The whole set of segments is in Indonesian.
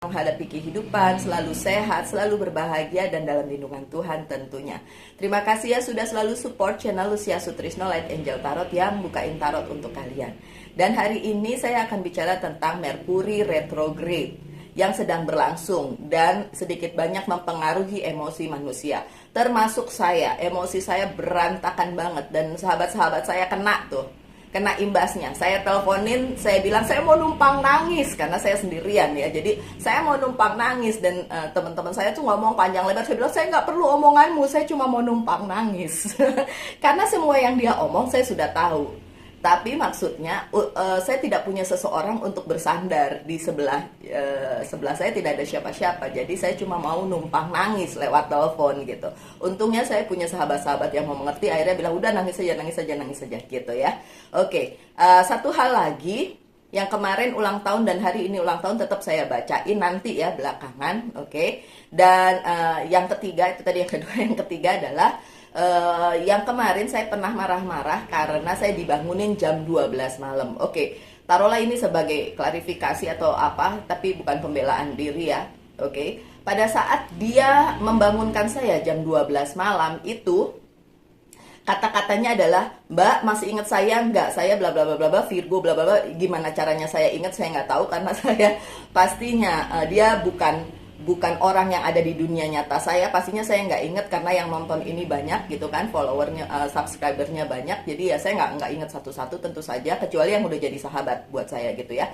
menghadapi kehidupan, selalu sehat, selalu berbahagia, dan dalam lindungan Tuhan tentunya. Terima kasih ya sudah selalu support channel Lucia Sutrisno Light Angel Tarot yang bukain tarot untuk kalian. Dan hari ini saya akan bicara tentang Merkuri retrograde yang sedang berlangsung dan sedikit banyak mempengaruhi emosi manusia. Termasuk saya, emosi saya berantakan banget dan sahabat-sahabat saya kena imbasnya. Saya teleponin, saya bilang saya mau numpang nangis karena saya sendirian ya. Jadi saya mau numpang nangis dan teman-teman saya tuh ngomong panjang lebar. Saya bilang saya nggak perlu omonganmu, saya cuma mau numpang nangis. Karena semua yang dia omong saya sudah tahu. Tapi maksudnya saya tidak punya seseorang untuk bersandar di sebelah saya tidak ada siapa-siapa. Jadi saya cuma mau numpang nangis lewat telepon gitu. Untungnya saya punya sahabat-sahabat yang mau mengerti. Akhirnya bilang udah nangis saja gitu ya. Oke, satu hal lagi yang kemarin ulang tahun dan hari ini ulang tahun tetap saya bacain nanti ya belakangan. Oke. Dan yang ketiga itu tadi yang kedua, yang ketiga adalah yang kemarin saya pernah marah-marah karena saya dibangunin jam 12 malam. Oke, taruhlah ini sebagai klarifikasi atau apa, tapi bukan pembelaan diri ya. Oke, pada saat dia membangunkan saya jam 12 malam itu kata-katanya adalah, "Mbak, masih ingat saya nggak? Saya bla bla bla bla Virgo bla bla bla." Gimana caranya saya ingat saya nggak tahu karena saya pastinya dia bukan orang yang ada di dunia nyata. Pastinya saya nggak inget karena yang nonton ini banyak gitu kan, followernya, subscribernya banyak. Jadi ya saya nggak inget satu-satu tentu saja, kecuali yang udah jadi sahabat buat saya gitu ya.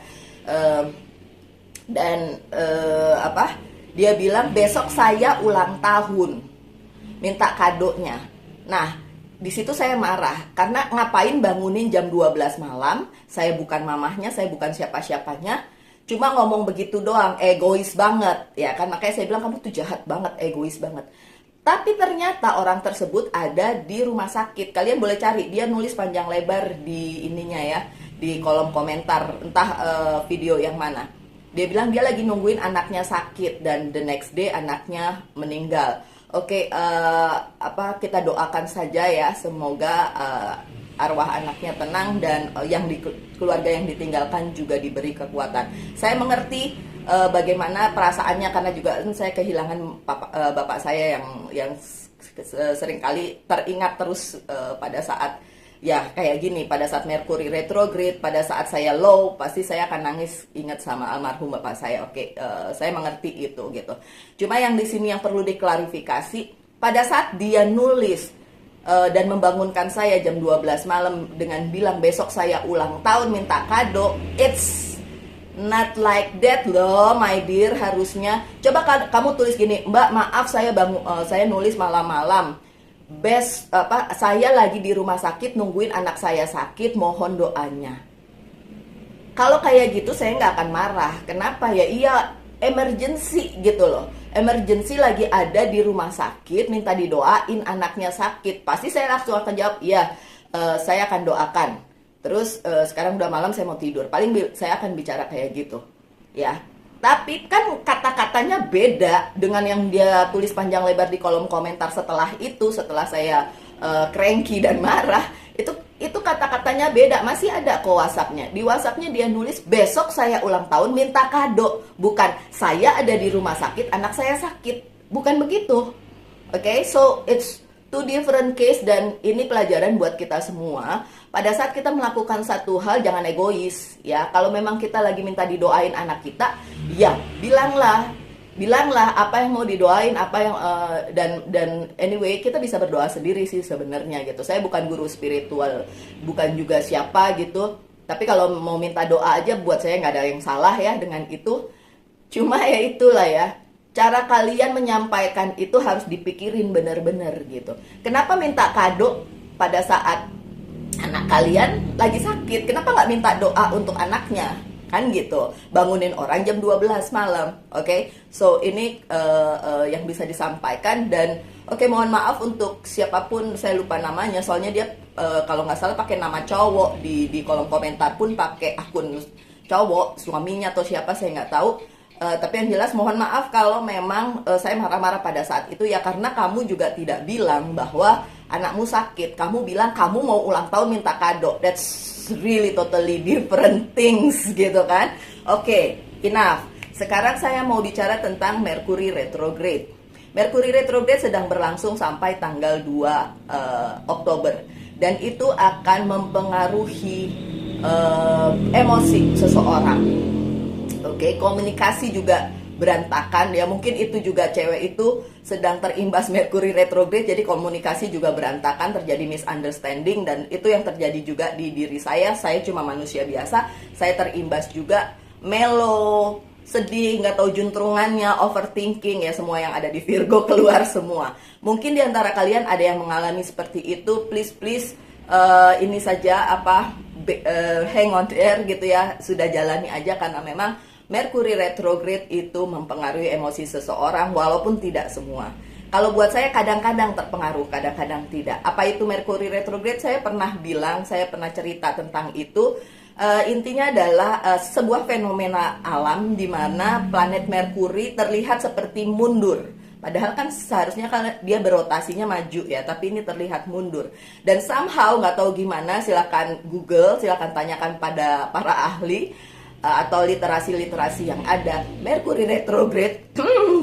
Dia bilang besok saya ulang tahun, minta kadonya. Nah, di situ saya marah karena ngapain bangunin jam 12 malam? Saya bukan mamahnya, saya bukan siapa-siapanya. Cuma ngomong begitu doang, egois banget, ya kan? Makanya saya bilang kamu tuh jahat banget, egois banget. Tapi ternyata orang tersebut ada di rumah sakit. Kalian boleh cari, dia nulis panjang lebar di ininya ya, di kolom komentar, entah video yang mana. Dia bilang dia lagi nungguin anaknya sakit dan the next day anaknya meninggal. Oke, kita doakan saja ya, semoga arwah anaknya tenang dan yang di keluarga yang ditinggalkan juga diberi kekuatan. Saya mengerti bagaimana perasaannya karena juga saya kehilangan bapak saya yang seringkali teringat terus pada saat ya kayak gini, pada saat Merkuri retrograde, pada saat saya low, pasti saya akan nangis ingat sama almarhum bapak saya. Oke, saya mengerti itu gitu. Cuma yang di sini yang perlu diklarifikasi, pada saat dia nulis dan membangunkan saya jam 12 malam dengan bilang besok saya ulang tahun minta kado, it's not like that loh my dear. Harusnya coba kamu tulis gini, "Mbak, maaf saya nulis malam-malam. Saya lagi di rumah sakit nungguin anak saya sakit, mohon doanya." Kalau kayak gitu saya nggak akan marah. Kenapa ya? Iya, emergency gitu loh. Emergency lagi ada di rumah sakit, minta didoain anaknya sakit. Pasti saya langsung akan jawab, "Iya, saya akan doakan." Terus sekarang udah malam saya mau tidur. Paling saya akan bicara kayak gitu. Ya. Tapi kan kata-katanya beda dengan yang dia tulis panjang lebar di kolom komentar setelah saya cranky dan marah. Itu kata-katanya beda. Masih ada kok WhatsApp-nya. Di WhatsApp-nya dia nulis besok saya ulang tahun minta kado, bukan saya ada di rumah sakit anak saya sakit. Bukan begitu. Oke, so it's two different case dan ini pelajaran buat kita semua. Pada saat kita melakukan satu hal jangan egois ya. Kalau memang kita lagi minta didoain anak kita, ya bilanglah apa yang mau didoain, apa yang dan anyway kita bisa berdoa sendiri sih sebenarnya gitu. Saya bukan guru spiritual, bukan juga siapa gitu. Tapi kalau mau minta doa aja buat saya nggak ada yang salah ya dengan itu. Cuma ya itulah ya, cara kalian menyampaikan itu harus dipikirin benar-benar gitu. Kenapa minta kado pada saat anak kalian lagi sakit? Kenapa nggak minta doa untuk anaknya? Kan gitu, bangunin orang jam 12 malam. Oke, so ini yang bisa disampaikan. Dan mohon maaf untuk siapapun, saya lupa namanya, soalnya dia kalau nggak salah pakai nama cowok di kolom komentar pun pakai akun cowok, suaminya atau siapa saya nggak tahu. Tapi yang jelas mohon maaf kalau memang saya marah-marah pada saat itu ya, karena kamu juga tidak bilang bahwa anakmu sakit, kamu bilang kamu mau ulang tahun minta kado. That's really totally different things gitu kan. Oke, enough. Sekarang saya mau bicara tentang Mercury retrograde. Mercury retrograde sedang berlangsung sampai tanggal 2 Oktober. Dan itu akan mempengaruhi emosi seseorang. Oke, komunikasi juga berantakan ya. Mungkin itu juga cewek itu sedang terimbas Mercury retrograde, jadi komunikasi juga berantakan, terjadi misunderstanding, dan itu yang terjadi juga di diri saya. Saya cuma manusia biasa, saya terimbas juga, melo, sedih, nggak tahu juntrungannya, overthinking ya, semua yang ada di Virgo keluar semua. Mungkin di antara kalian ada yang mengalami seperti itu. Please ini saja hang on there gitu ya, sudah jalani aja, karena memang Mercury retrograde itu mempengaruhi emosi seseorang walaupun tidak semua. Kalau buat saya kadang-kadang terpengaruh, kadang-kadang tidak. Apa itu Mercury retrograde? Saya pernah bilang, saya pernah cerita tentang itu. Intinya adalah sebuah fenomena alam di mana planet Mercury terlihat seperti mundur. Padahal kan seharusnya kan dia berotasinya maju ya, tapi ini terlihat mundur. Dan somehow nggak tahu gimana, silakan Google, silakan tanyakan pada para ahli atau literasi-literasi yang ada. Mercury retrograde,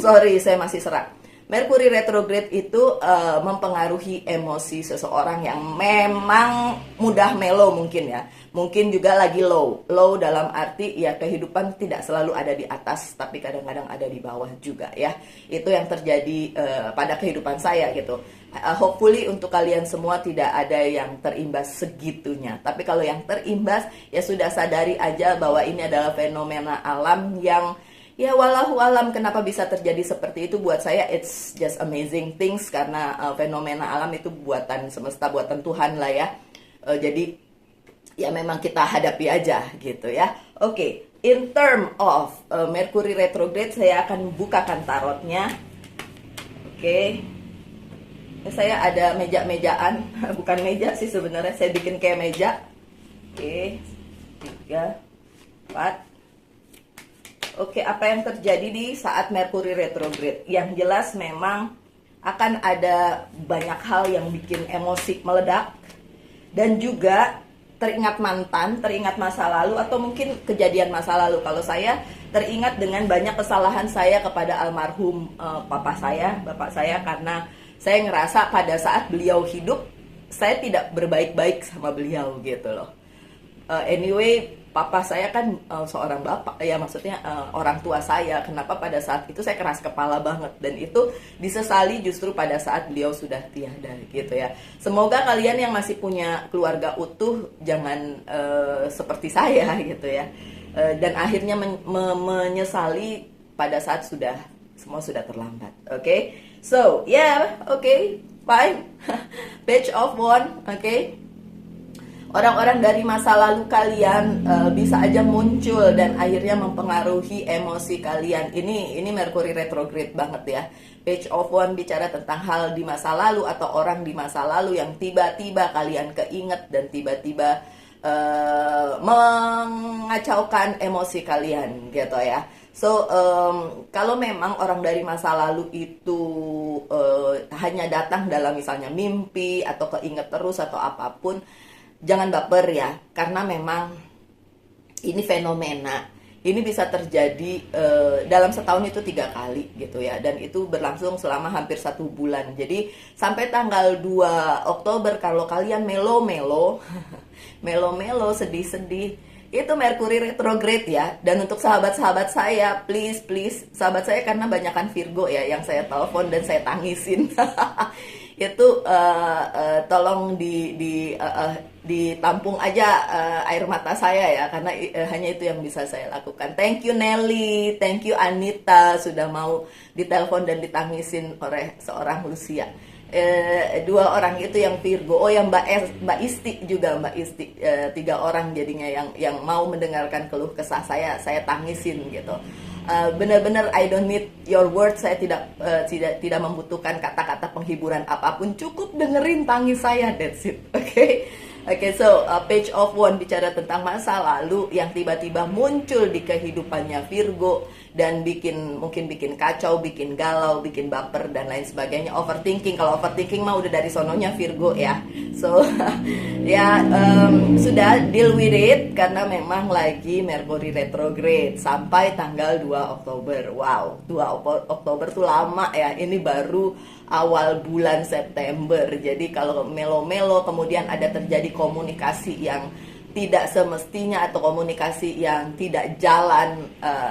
sorry saya masih serak. Mercury retrograde itu mempengaruhi emosi seseorang yang memang mudah melo mungkin ya. Mungkin juga lagi low. Low dalam arti ya kehidupan tidak selalu ada di atas, tapi kadang-kadang ada di bawah juga ya. Itu yang terjadi pada kehidupan saya gitu. Hopefully untuk kalian semua tidak ada yang terimbas segitunya. Tapi kalau yang terimbas ya sudah sadari aja bahwa ini adalah fenomena alam yang ya walau alam kenapa bisa terjadi seperti itu. Buat saya it's just amazing things, karena fenomena alam itu buatan semesta, buatan Tuhan lah ya. Jadi ya memang kita hadapi aja gitu ya. Oke, in term of Mercury retrograde, saya akan bukakan tarotnya. Oke. Saya ada meja-mejaan, bukan meja sih sebenarnya, saya bikin kayak meja. Oke, 3, 4. Oke, apa yang terjadi di saat Mercury retrograde? Yang jelas memang akan ada banyak hal yang bikin emosi meledak, dan juga teringat mantan, teringat masa lalu, atau mungkin kejadian masa lalu. Kalau saya teringat dengan banyak kesalahan saya kepada almarhum bapak saya, karena saya ngerasa pada saat beliau hidup, saya tidak berbaik-baik sama beliau gitu loh. Anyway, papa saya kan seorang bapak, ya maksudnya orang tua saya. Kenapa pada saat itu saya keras kepala banget, dan itu disesali justru pada saat beliau sudah tiada gitu ya. Semoga kalian yang masih punya keluarga utuh jangan seperti saya gitu ya. Dan akhirnya menyesali pada saat semua sudah terlambat. Oke? So, yeah, okay, fine. Page of Wand, okay. Orang-orang dari masa lalu kalian bisa aja muncul dan akhirnya mempengaruhi emosi kalian. Ini Mercury retrograde banget ya. Page of Wand bicara tentang hal di masa lalu atau orang di masa lalu yang tiba-tiba kalian keinget dan tiba-tiba mengacaukan emosi kalian gitu ya. So, kalau memang orang dari masa lalu itu hanya datang dalam misalnya mimpi atau keinget terus atau apapun, jangan baper ya, karena memang ini fenomena. Ini bisa terjadi dalam setahun itu 3 kali gitu ya, dan itu berlangsung selama hampir 1 bulan. Jadi sampai tanggal 2 Oktober kalau kalian melo-melo, melo-melo, sedih-sedih, itu Mercury retrograde ya. Dan untuk sahabat-sahabat saya, please, sahabat saya karena banyakan Virgo ya yang saya telepon dan saya tangisin. Itu tolong ditampung aja air mata saya ya, karena hanya itu yang bisa saya lakukan. Thank you Nelly, thank you Anita sudah mau ditelepon dan ditangisin oleh seorang Lucia. 2 orang itu yang Virgo. Oh yang Mbak Isti juga, Mbak Isti, 3 orang jadinya yang mau mendengarkan keluh kesah saya tangisin gitu. Benar-benar I don't need your words. Saya tidak membutuhkan kata-kata penghiburan apapun, cukup dengerin tangis saya, that's it. Oke, so Page of Wand bicara tentang masa lalu yang tiba-tiba muncul di kehidupannya Virgo, dan mungkin bikin kacau, bikin galau, bikin baper dan lain sebagainya. Overthinking, kalau overthinking mah udah dari sononya Virgo ya. So ya sudah deal with it karena memang lagi Mercury retrograde sampai tanggal 2 Oktober. Wow, 2 Oktober tuh lama ya. Ini baru awal bulan September. Jadi kalau melo-melo kemudian ada terjadi komunikasi yang tidak semestinya atau komunikasi yang tidak jalan,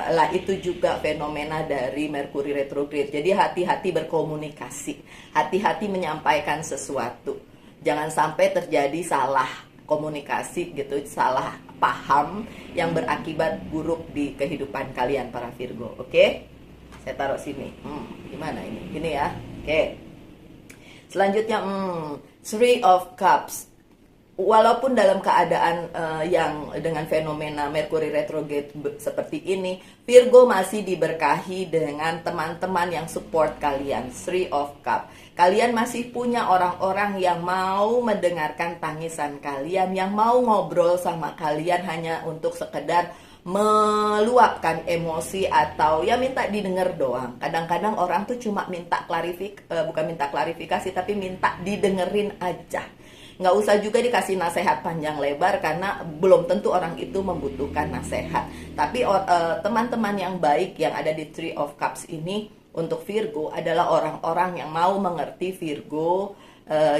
lah itu juga fenomena dari Mercury retrograde. Jadi hati-hati berkomunikasi, hati-hati menyampaikan sesuatu. Jangan sampai terjadi salah komunikasi gitu, salah paham yang berakibat buruk di kehidupan kalian para Virgo. Oke? Saya taruh sini. Gimana ini? Gini ya. Oke. Selanjutnya Three of Cups. Walaupun dalam keadaan yang dengan fenomena Mercury retrograde seperti ini, Virgo masih diberkahi dengan teman-teman yang support kalian. Three of Cups. Kalian masih punya orang-orang yang mau mendengarkan tangisan kalian, yang mau ngobrol sama kalian hanya untuk sekedar meluapkan emosi atau ya minta didengar doang. Kadang-kadang orang tuh cuma minta bukan minta klarifikasi, tapi minta didengerin aja. Nggak usah juga dikasih nasihat panjang lebar karena belum tentu orang itu membutuhkan nasihat. Tapi teman-teman yang baik yang ada di Three of Cups ini untuk Virgo adalah orang-orang yang mau mengerti Virgo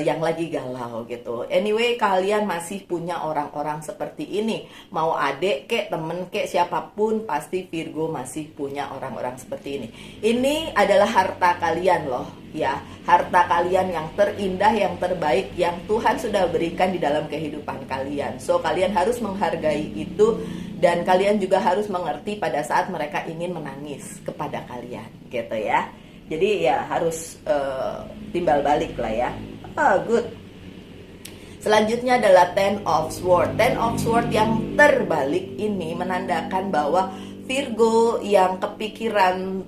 yang lagi galau gitu. Anyway, kalian masih punya orang-orang seperti ini. Mau adik kek, temen kek, siapapun pasti Virgo masih punya orang-orang seperti ini. Ini adalah harta kalian loh, ya. Harta kalian yang terindah, yang terbaik, yang Tuhan sudah berikan di dalam kehidupan kalian. So, kalian harus menghargai itu dan kalian juga harus mengerti pada saat mereka ingin menangis kepada kalian, gitu ya. Jadi ya harus timbal balik lah ya. Good. Selanjutnya adalah Ten of Swords. Ten of Swords yang terbalik ini menandakan bahwa Virgo yang kepikiran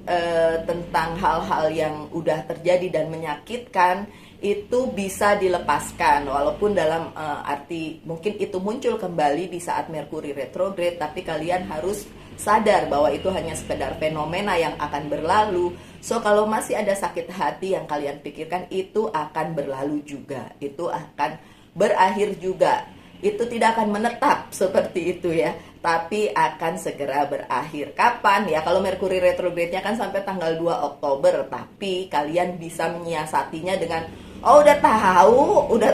tentang hal-hal yang udah terjadi dan menyakitkan itu bisa dilepaskan, walaupun dalam arti mungkin itu muncul kembali di saat Mercury retrograde, tapi kalian harus sadar bahwa itu hanya sekedar fenomena yang akan berlalu. So kalau masih ada sakit hati yang kalian pikirkan, itu akan berlalu juga, itu akan berakhir juga. Itu tidak akan menetap seperti itu ya, tapi akan segera berakhir. Kapan ya? Kalau Mercury retrograde-nya kan sampai tanggal 2 Oktober, tapi kalian bisa menyiasatinya dengan udah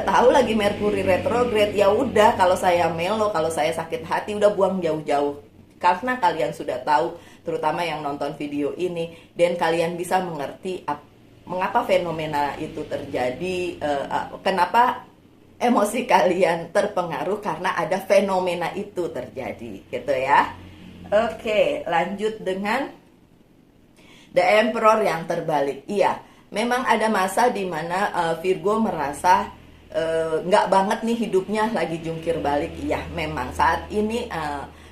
tahu lagi Mercury retrograde, ya udah, kalau saya melo, kalau saya sakit hati udah buang jauh-jauh. Karena kalian sudah tahu, terutama yang nonton video ini, dan kalian bisa mengerti mengapa fenomena itu terjadi, kenapa emosi kalian terpengaruh karena ada fenomena itu terjadi, gitu ya. Oke, lanjut dengan The Emperor yang terbalik. Iya, memang ada masa di mana Virgo merasa nggak banget nih hidupnya, lagi jungkir balik. Iya, memang saat ini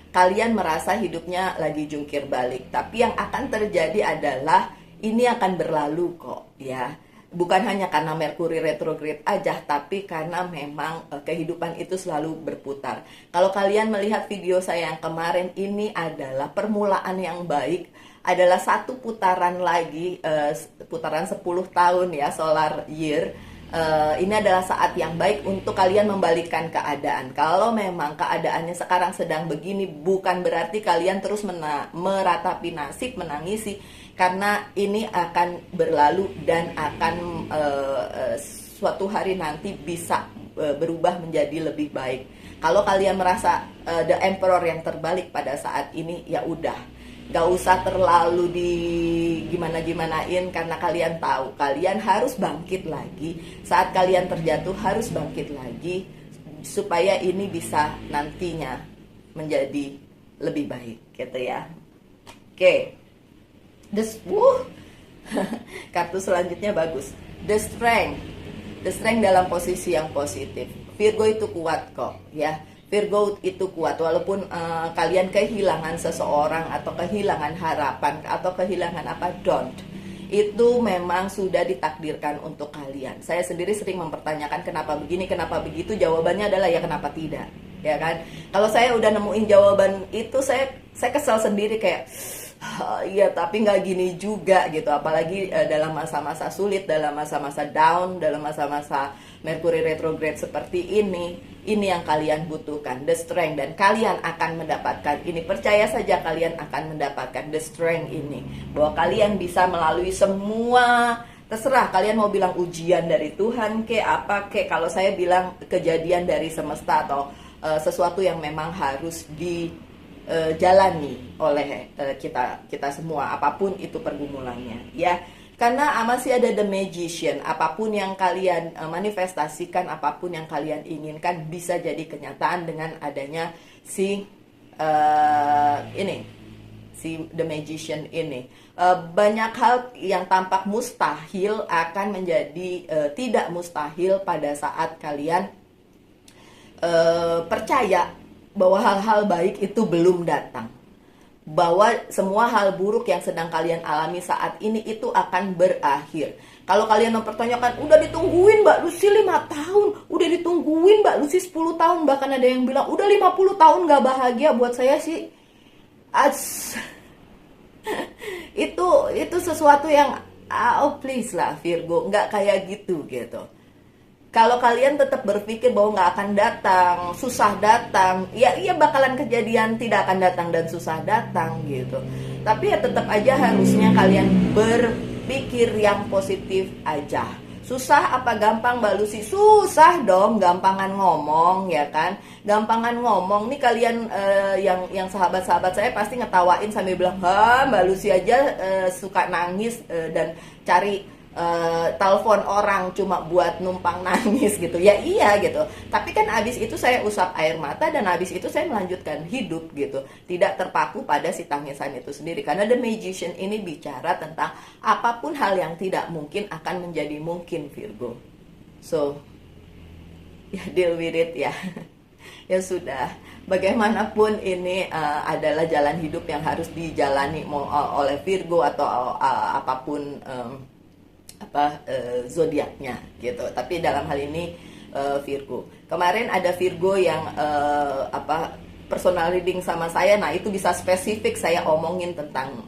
kalian merasa hidupnya lagi jungkir balik. Tapi yang akan terjadi adalah ini akan berlalu kok, ya. Bukan hanya karena Mercury retrograde aja, tapi karena memang kehidupan itu selalu berputar. Kalau kalian melihat video saya yang kemarin, ini adalah permulaan yang baik, adalah satu putaran lagi, putaran 10 tahun ya, solar year. Ini adalah saat yang baik untuk kalian membalikkan keadaan. Kalau memang keadaannya sekarang sedang begini, bukan berarti kalian terus meratapi nasib, menangisi, karena ini akan berlalu dan akan suatu hari nanti bisa berubah menjadi lebih baik. Kalau kalian merasa The Emperor yang terbalik pada saat ini, ya udah, gak usah terlalu gimana-gimanain, karena kalian tahu kalian harus bangkit lagi. Saat kalian terjatuh harus bangkit lagi supaya ini bisa nantinya menjadi lebih baik, gitu ya. Oke. Kartu selanjutnya bagus. The Strength dalam posisi yang positif. Virgo itu kuat kok, ya. Virgo itu kuat walaupun kalian kehilangan seseorang atau kehilangan harapan atau kehilangan don't. Itu memang sudah ditakdirkan untuk kalian. Saya sendiri sering mempertanyakan kenapa begini, kenapa begitu. Jawabannya adalah ya kenapa tidak, ya kan? Kalau saya udah nemuin jawaban itu, saya kesal sendiri, kayak Iya, tapi nggak gini juga gitu. Apalagi dalam masa-masa sulit, dalam masa-masa down, dalam masa-masa Mercury retrograde seperti ini. Ini yang kalian butuhkan, the strength. Dan kalian akan mendapatkan ini. Percaya saja kalian akan mendapatkan the strength ini. Bahwa kalian bisa melalui semua, terserah kalian mau bilang ujian dari Tuhan ke apa ke. Kalau saya bilang kejadian dari semesta atau sesuatu yang memang harus jalani oleh kita semua, apapun itu pergumulannya ya. Karena masih ada the magician, apapun yang kalian manifestasikan, apapun yang kalian inginkan bisa jadi kenyataan dengan adanya si the magician ini. Banyak hal yang tampak mustahil akan menjadi tidak mustahil pada saat kalian percaya bahwa hal-hal baik itu belum datang, bahwa semua hal buruk yang sedang kalian alami saat ini itu akan berakhir. Kalau kalian mempertanyakan, udah ditungguin Mbak Lucy 5 tahun, udah ditungguin Mbak Lucy 10 tahun, bahkan ada yang bilang udah 50 tahun gak bahagia. Buat saya sih itu sesuatu yang oh please lah Virgo, nggak kayak gitu. Kalau kalian tetap berpikir bahwa nggak akan datang, susah datang, ya iya bakalan kejadian tidak akan datang dan susah datang gitu. Tapi ya tetap aja harusnya kalian berpikir yang positif aja. Susah apa gampang Mbak Lucy? Susah dong, gampangan ngomong ya kan. Gampangan ngomong nih kalian yang sahabat-sahabat saya pasti ngetawain sambil bilang, "Ha, Mbak Lucy aja suka nangis dan cari telepon orang cuma buat numpang nangis gitu." Ya iya gitu. Tapi kan abis itu saya usap air mata dan abis itu saya melanjutkan hidup gitu. Tidak terpaku pada si tangisan itu sendiri. Karena the magician ini bicara tentang apapun hal yang tidak mungkin akan menjadi mungkin Virgo. So, ya deal with it ya. Ya sudah. Bagaimanapun ini adalah jalan hidup yang harus dijalani oleh Virgo atau apapun zodiaknya gitu. Tapi dalam hal ini Virgo. Kemarin ada Virgo yang personal reading sama saya. Nah, itu bisa spesifik saya omongin tentang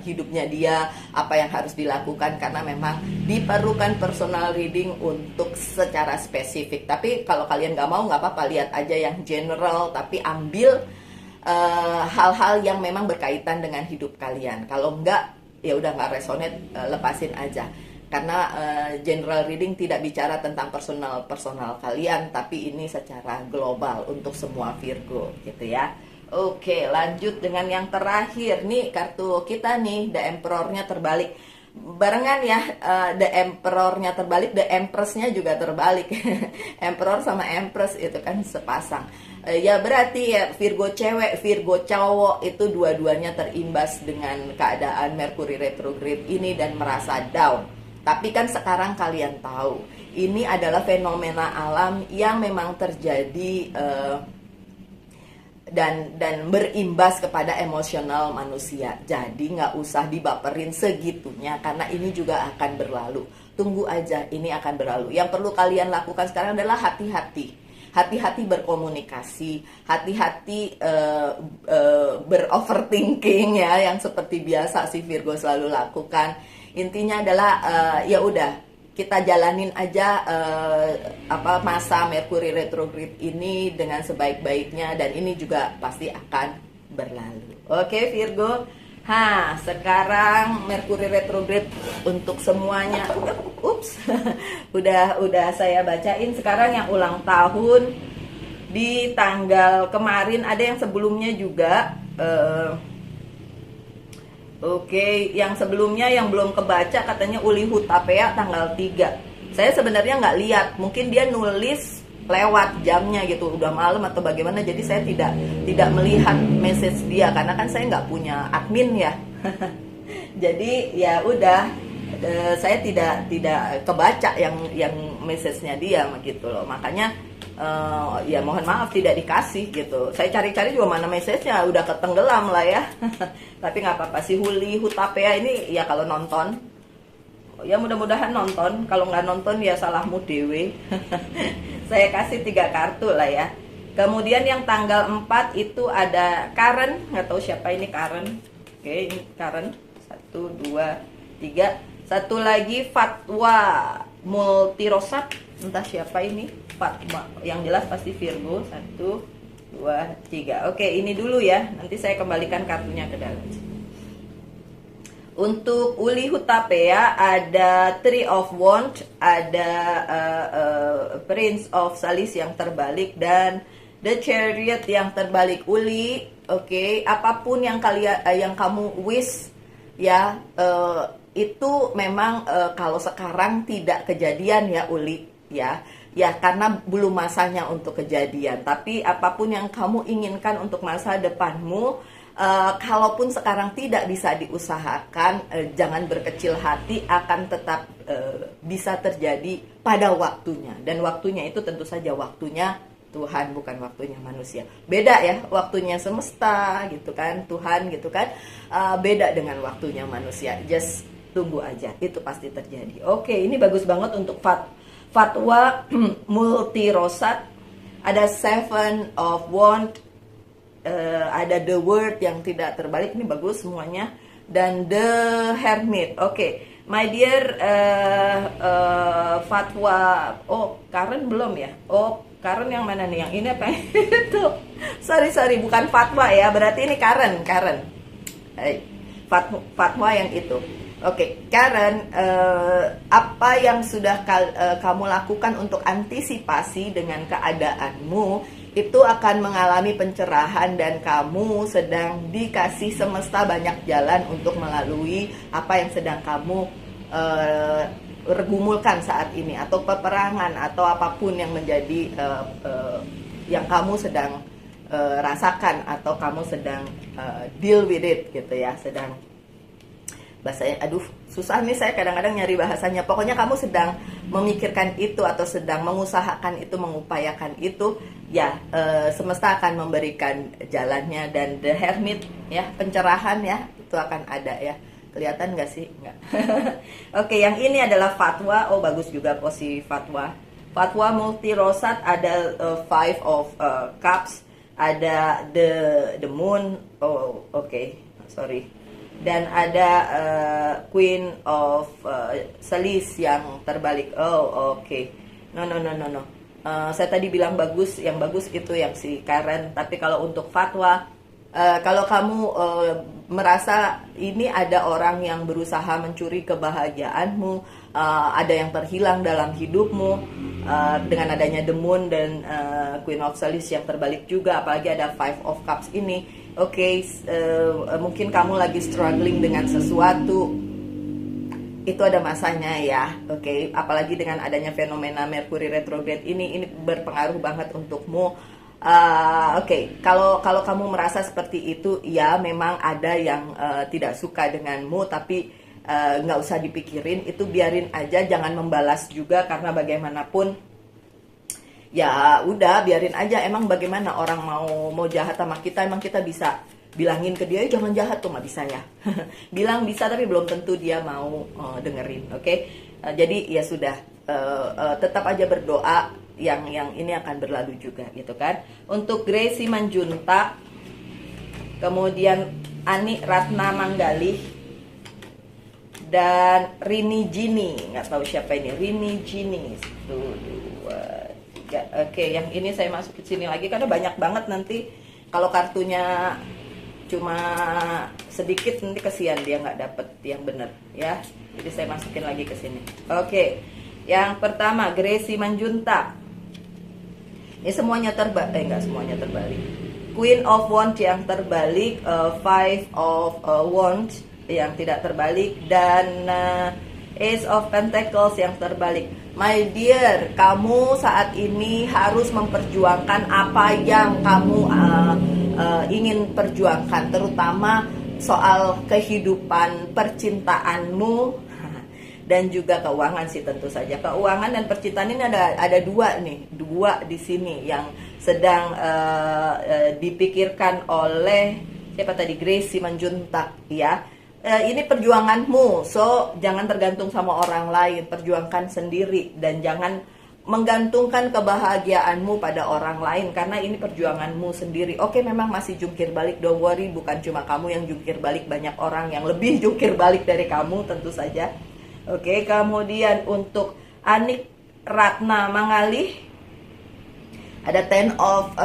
hidupnya dia, apa yang harus dilakukan, karena memang diperlukan personal reading untuk secara spesifik. Tapi kalau kalian nggak mau, nggak apa-apa, lihat aja yang general, tapi ambil hal-hal yang memang berkaitan dengan hidup kalian. Kalau nggak, ya udah nggak resonate, lepasin aja. Karena general reading tidak bicara tentang personal kalian, tapi ini secara global untuk semua Virgo gitu ya. Oke, lanjut dengan yang terakhir nih, kartu kita nih, The Emperor-nya terbalik. Barengan ya, The Emperor-nya terbalik, The Empress-nya juga terbalik. Emperor sama Empress itu kan sepasang. Ya berarti ya Virgo cewek, Virgo cowok itu dua-duanya terimbas dengan keadaan Mercury retrograde ini dan merasa down. Tapi kan sekarang kalian tahu, ini adalah fenomena alam yang memang terjadi dan berimbas kepada emosional manusia. Jadi nggak usah dibaperin segitunya, karena ini juga akan berlalu. Tunggu aja, ini akan berlalu. Yang perlu kalian lakukan sekarang adalah hati-hati. Hati-hati berkomunikasi, hati-hati beroverthinking ya, yang seperti biasa si Virgo selalu lakukan. Intinya adalah ya udah kita jalanin aja masa Mercury retrograde ini dengan sebaik-baiknya, dan ini juga pasti akan berlalu. Oke Virgo. Sekarang Mercury retrograde untuk semuanya. Ups. udah saya bacain. Sekarang yang ulang tahun di tanggal kemarin, ada yang sebelumnya juga. Oke, yang sebelumnya yang belum kebaca katanya Uli Hutapea tanggal 3. Saya sebenarnya nggak lihat, mungkin dia nulis lewat jamnya gitu, udah malam atau bagaimana, jadi saya tidak melihat message dia karena kan saya nggak punya admin ya. Jadi ya udah, saya tidak kebaca yang message-nya dia gitu loh. Makanya ya mohon maaf tidak dikasih gitu. Saya cari-cari juga mana message-nya, udah ketenggelam lah ya. Tapi nggak apa-apa, si Uli Hutapea ini ya kalau nonton, ya mudah-mudahan nonton. Kalau nggak nonton ya salahmu dewe. Saya kasih 3 kartu lah ya. Kemudian yang tanggal 4 itu ada Karen, nggak tahu siapa ini Karen Oke, ini Karen. 1, 2, 3. Satu lagi Fatwa Multirosat. Entah siapa ini. Fatwa. Yang jelas pasti Virgo. 1, 2, 3. Oke, ini dulu ya. Nanti saya kembalikan kartunya ke dalam. Untuk Uli Hutapea ada Three of Wands, ada Prince of Salis yang terbalik, dan The Chariot yang terbalik. Uli, oke, apapun yang yang kamu wish ya, itu memang kalau sekarang tidak kejadian ya Uli ya. Ya, karena belum masanya untuk kejadian. Tapi apapun yang kamu inginkan untuk masa depanmu, kalaupun sekarang tidak bisa diusahakan, jangan berkecil hati, akan tetap bisa terjadi pada waktunya. Dan waktunya itu tentu saja waktunya Tuhan, bukan waktunya manusia. Beda ya, waktunya semesta gitu kan, Tuhan gitu kan, beda dengan waktunya manusia. Just tunggu aja, itu pasti terjadi. Oke, ini bagus banget untuk Fatwa Multirosat. Ada Seven of Wands, ada The Word yang tidak terbalik, ini bagus semuanya, dan The Hermit. Oke, my dear Fatwa. Oh, Karen belum ya? Oh, Karen yang mana nih? Yang ini apa? Itu sorry, bukan Fatwa ya, berarti ini Karen. Fatwa yang itu. Oke, Karen, apa yang sudah kamu lakukan untuk antisipasi dengan keadaanmu itu akan mengalami pencerahan, dan kamu sedang dikasih semesta banyak jalan untuk melalui apa yang sedang kamu gumulkan saat ini, atau peperangan atau apapun yang menjadi yang kamu sedang rasakan, atau kamu sedang deal with it gitu ya, sedang, bahasanya aduh susah nih, saya kadang-kadang nyari bahasanya. Pokoknya kamu sedang memikirkan itu atau sedang mengusahakan itu, mengupayakan itu ya, semesta akan memberikan jalannya. Dan The Hermit ya, pencerahan ya, itu akan ada ya. Kelihatan nggak sih? Nggak. Oke, yang ini adalah Fatwa. Oh, bagus juga posisi Fatwa. Fatwa Multirosat, ada Five of Cups, ada the Moon. Oh, oke, sorry. Dan ada Queen of Salis yang terbalik. Oh, oke. No. Saya tadi bilang bagus, yang bagus itu yang si Karen. Tapi kalau untuk Fatwa, kalau kamu merasa ini ada orang yang berusaha mencuri kebahagiaanmu, ada yang terhilang dalam hidupmu, dengan adanya The Moon dan Queen of Salis yang terbalik juga, apalagi ada Five of Cups ini. Oke, mungkin kamu lagi struggling dengan sesuatu, itu ada masanya ya. Oke, apalagi dengan adanya fenomena Mercury retrograde ini berpengaruh banget untukmu. Oke, kalau kamu merasa seperti itu, ya memang ada yang tidak suka denganmu, tapi nggak usah dipikirin, itu biarin aja, jangan membalas juga, karena bagaimanapun ya udah biarin aja. Emang bagaimana orang mau jahat sama kita, emang kita bisa bilangin ke dia jangan jahat tuh? Nggak bisa ya. Bilang bisa, tapi belum tentu dia mau dengerin. Oke, jadi ya sudah, tetap aja berdoa, yang ini akan berlalu juga gitu kan. Untuk Gracie Manjunta, kemudian Ani Ratna Manggalih, dan Rini Jini. Nggak tahu siapa ini Rini Jini. 1, 2, 3. Oke, yang ini saya masukin sini lagi karena banyak banget, nanti kalau kartunya cuma sedikit nanti kesian dia nggak dapet yang bener ya. Jadi saya masukin lagi ke sini. Oke, yang pertama Gracie Manjunta. Ini semuanya terbalik, nggak semuanya terbalik. Queen of Wands yang terbalik, Five of Wands yang tidak terbalik, dan Ace of Pentacles yang terbalik. My dear, kamu saat ini harus memperjuangkan apa yang kamu ingin perjuangkan, terutama soal kehidupan percintaanmu dan juga keuangan sih, tentu saja. Keuangan dan percintaan ini ada dua di sini yang sedang dipikirkan oleh siapa tadi, Gracie Manjuntak ya. Ini perjuanganmu, so jangan tergantung sama orang lain, perjuangkan sendiri, dan jangan menggantungkan kebahagiaanmu pada orang lain karena ini perjuanganmu sendiri. Oke, memang masih jungkir balik, don't worry, bukan cuma kamu yang jungkir balik, banyak orang yang lebih jungkir balik dari kamu tentu saja. Oke, kemudian untuk Anik Ratna Mangalih ada Ten of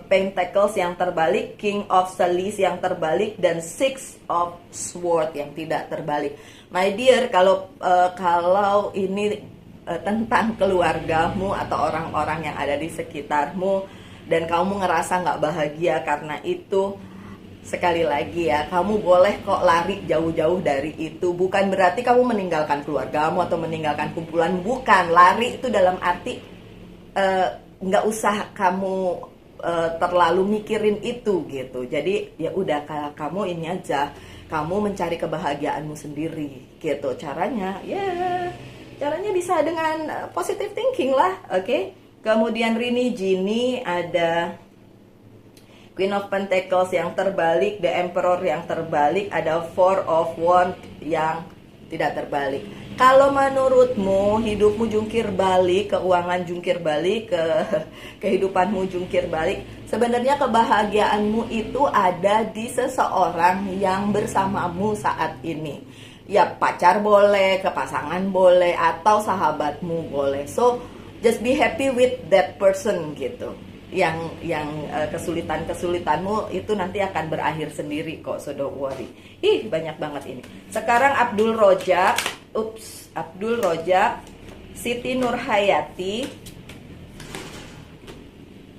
Pentacles yang terbalik, King of Salis yang terbalik, dan Six of Sword yang tidak terbalik. My dear, kalau ini tentang keluargamu atau orang-orang yang ada di sekitarmu dan kamu ngerasa nggak bahagia karena itu, sekali lagi ya, kamu boleh kok lari jauh-jauh dari itu. Bukan berarti kamu meninggalkan keluargamu atau meninggalkan kumpulan, bukan. Lari itu dalam arti nggak usah kamu terlalu mikirin itu gitu. Jadi ya udah, kamu ini aja, kamu mencari kebahagiaanmu sendiri gitu. Caranya caranya bisa dengan positive thinking lah, oke? Kemudian Rini Gini ada Queen of Pentacles yang terbalik, The Emperor yang terbalik, ada Four of Wands yang tidak terbalik. Kalau menurutmu hidupmu jungkir balik, keuangan jungkir balik, kehidupanmu jungkir balik, sebenarnya kebahagiaanmu itu ada di seseorang yang bersamamu saat ini. Ya, pacar boleh, ke pasangan boleh, atau sahabatmu boleh. So just be happy with that person gitu. Yang kesulitanmu itu nanti akan berakhir sendiri kok, so don't worry. Banyak banget ini. Sekarang Abdul Rojak, Siti Nurhayati,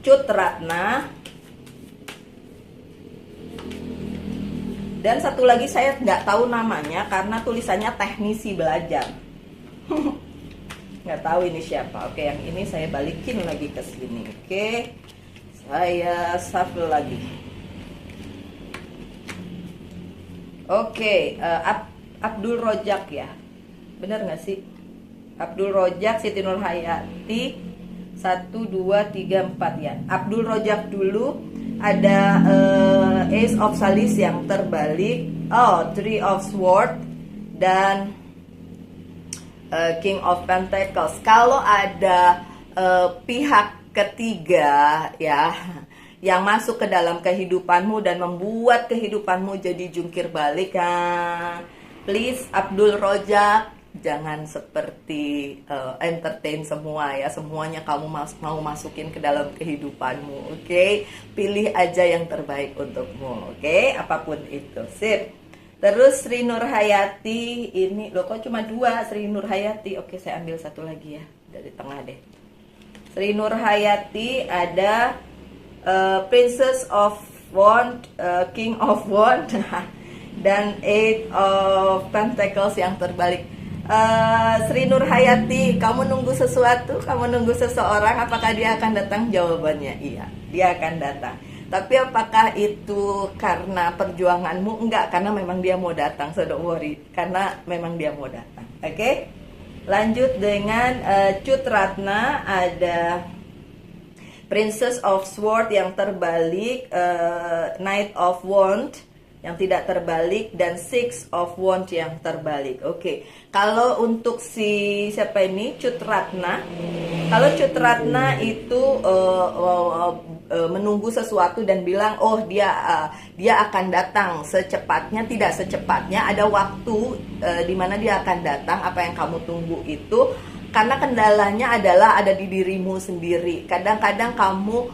Cut Ratna, dan satu lagi saya nggak tahu namanya karena tulisannya teknisi belajar. Nggak tahu ini siapa. Oke, yang ini saya balikin lagi ke sini. Oke, saya shuffle lagi. Oke, Abdul Rojak ya, bener nggak sih? Abdul Rojak, Siti Nurhayati, 1, 2, 3, 4 ya. Abdul Rojak dulu. Ada Ace of Salis yang terbalik, Three of Swords, dan King of Pentacles. Kalau ada pihak ketiga ya yang masuk ke dalam kehidupanmu dan membuat kehidupanmu jadi jungkir balik, please Abdul Rojak, jangan seperti entertain semua ya, semuanya kamu mau masukin ke dalam kehidupanmu, oke? Pilih aja yang terbaik untukmu, oke? Apapun itu, sip. Terus Sri Nurhayati, ini loh kok cuma 2 Sri Nurhayati. Oke, saya ambil satu lagi ya dari tengah deh. Sri Nurhayati ada Princess of Wands, King of Wands, dan Eight of Pentacles yang terbalik. Sri Nurhayati, kamu nunggu sesuatu, kamu nunggu seseorang, apakah dia akan datang? Jawabannya iya, dia akan datang. Tapi apakah itu karena perjuanganmu? Enggak, karena memang dia mau datang, so don't worry, karena memang dia mau datang. Oke? Lanjut dengan Cut Ratna, ada Princess of Swords yang terbalik, Knight of Wands yang tidak terbalik, dan Six of Wands yang terbalik. Oke, kalau untuk si siapa ini, Cut Ratna, kalau Cut Ratna itu menunggu sesuatu dan bilang, oh dia akan datang secepatnya, tidak secepatnya, ada waktu di mana dia akan datang. Apa yang kamu tunggu itu, karena kendalanya adalah ada di dirimu sendiri. Kadang-kadang kamu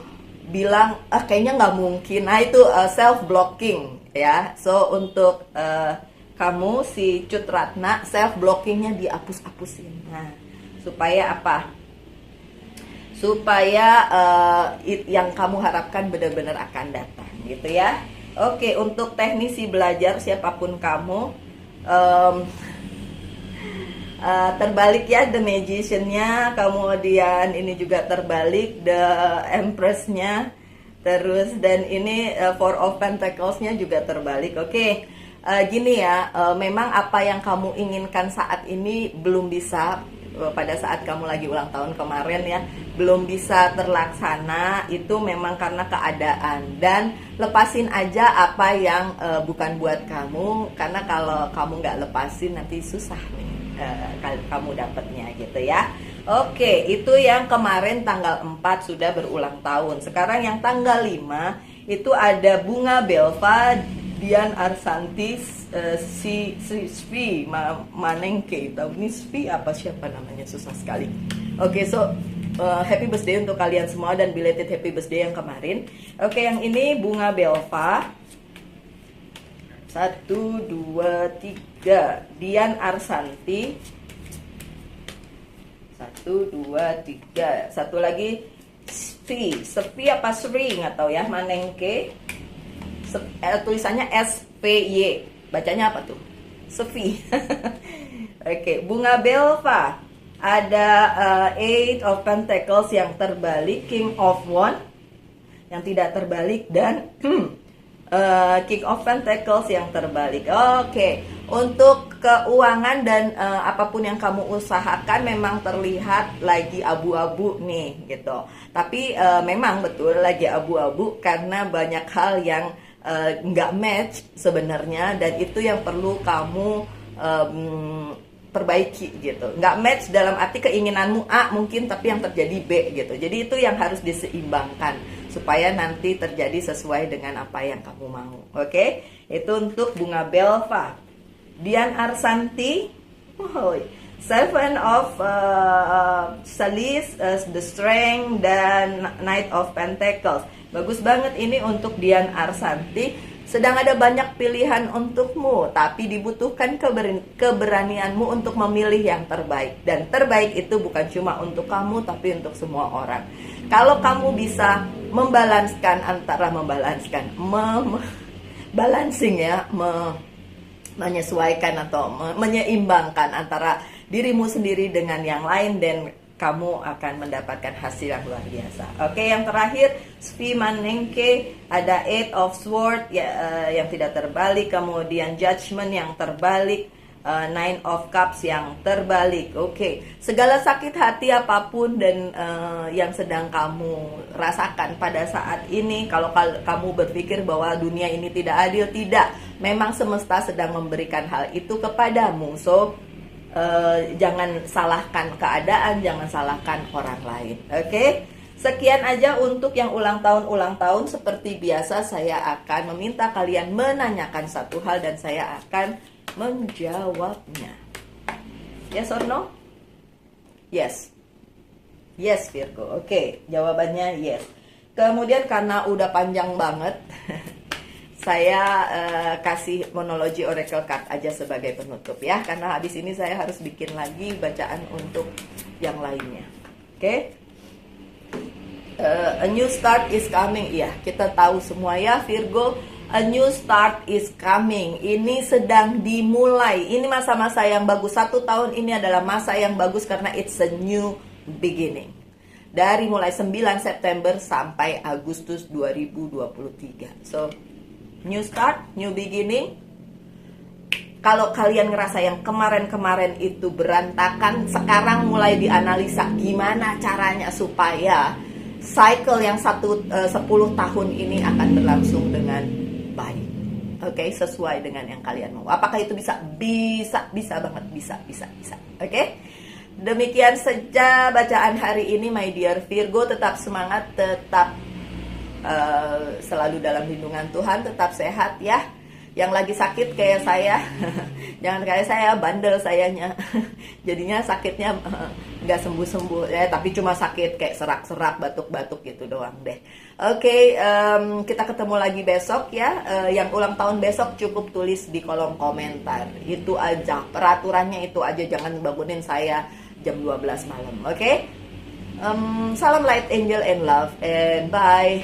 bilang, kayaknya nggak mungkin. Nah itu self-blocking ya. So untuk kamu si Cut Ratna, self-blockingnya dihapus-hapusin. Nah, supaya apa? Supaya yang kamu harapkan benar-benar akan datang gitu ya. Oke, untuk teknisi belajar siapapun kamu, terbalik ya The Magician-nya, kemudian ini juga terbalik The Empress-nya, terus dan ini Four of Pentacles-nya juga terbalik. Oke, gini ya, memang apa yang kamu inginkan saat ini belum bisa, pada saat kamu lagi ulang tahun kemarin ya, belum bisa terlaksana, itu memang karena keadaan. Dan lepasin aja apa yang bukan buat kamu, karena kalau kamu nggak lepasin nanti susah nih kamu dapetnya gitu ya. Oke, itu yang kemarin tanggal 4 sudah berulang tahun. Sekarang yang tanggal 5 itu ada Bunga Belva, Dian Arsantis, Svi Manengke. Tahu ini Svi apa siapa namanya, susah sekali. Oke, so happy birthday untuk kalian semua dan belated happy birthday yang kemarin. Oke, yang ini Bunga Belva. 1, 2, 3. Dian Arsanti. 1, 2, 3. Satu lagi Sepi apa Sri nggak tahu ya. Manengke. Tulisannya SPY. Bacanya apa tuh? Sepi. Oke, Bunga Belva. Ada Eight of Pentacles yang terbalik, King of Wands yang tidak terbalik, dan King of Pentacles yang terbalik. Oke, untuk keuangan dan apapun yang kamu usahakan memang terlihat lagi abu-abu nih gitu. Tapi memang betul lagi abu-abu karena banyak hal yang nggak match sebenarnya, dan itu yang perlu kamu perbaiki gitu. Nggak match dalam arti keinginanmu A mungkin tapi yang terjadi B gitu. Jadi itu yang harus diseimbangkan supaya nanti terjadi sesuai dengan apa yang kamu mau. Oke? Itu untuk Bunga Belva. Dian Arsanti, Seven of Salis, The Strength, dan Knight of Pentacles. Bagus banget ini untuk Dian Arsanti. Sedang ada banyak pilihan untukmu, tapi dibutuhkan keberanianmu untuk memilih yang terbaik. Dan terbaik itu bukan cuma untuk kamu, tapi untuk semua orang. Kalau kamu bisa menyesuaikan atau menyeimbangkan antara dirimu sendiri dengan yang lain, dan kamu akan mendapatkan hasil yang luar biasa. Oke, yang terakhir Svi Manengke, ada Eight of Swords yang tidak terbalik, kemudian Judgment yang terbalik, Nine of Cups yang terbalik. Oke, segala sakit hati apapun dan yang sedang kamu rasakan pada saat ini, kalau kamu berpikir bahwa dunia ini tidak adil, tidak. Memang semesta sedang memberikan hal itu kepadamu. So jangan salahkan keadaan, jangan salahkan orang lain. Oke? Sekian aja untuk yang ulang tahun. Seperti biasa saya akan meminta kalian menanyakan satu hal dan saya akan menjawabnya. Yes or no? Yes. Yes, Virgo. Oke, jawabannya yes. Kemudian karena udah panjang banget saya kasih monologi oracle card aja sebagai penutup ya, karena habis ini saya harus bikin lagi bacaan untuk yang lainnya. Oke? A new start is coming. Ya, kita tahu semua ya Virgo, a new start is coming. Ini sedang dimulai. Ini masa-masa yang bagus. 1 tahun ini adalah masa yang bagus karena it's a new beginning. Dari mulai 9 September sampai Agustus 2023. So new start, new beginning. Kalau kalian ngerasa yang kemarin-kemarin itu berantakan, sekarang mulai dianalisa gimana caranya supaya cycle yang 10 tahun ini akan berlangsung dengan baik. Oke, sesuai dengan yang kalian mau. Apakah itu bisa? Bisa banget, bisa. Oke? Demikian saja bacaan hari ini, my dear Virgo. Tetap semangat, tetap selalu dalam lindungan Tuhan, tetap sehat ya. Yang lagi sakit kayak saya jangan kayak saya, bandel sayanya jadinya sakitnya nggak sembuh-sembuh ya, tapi cuma sakit kayak serak-serak, batuk-batuk gitu doang deh. Oke, kita ketemu lagi besok ya. Yang ulang tahun besok cukup tulis di kolom komentar. Itu aja, peraturannya itu aja, jangan bangunin saya jam 12 malam. Oke? Salam light, angel, and love, and bye.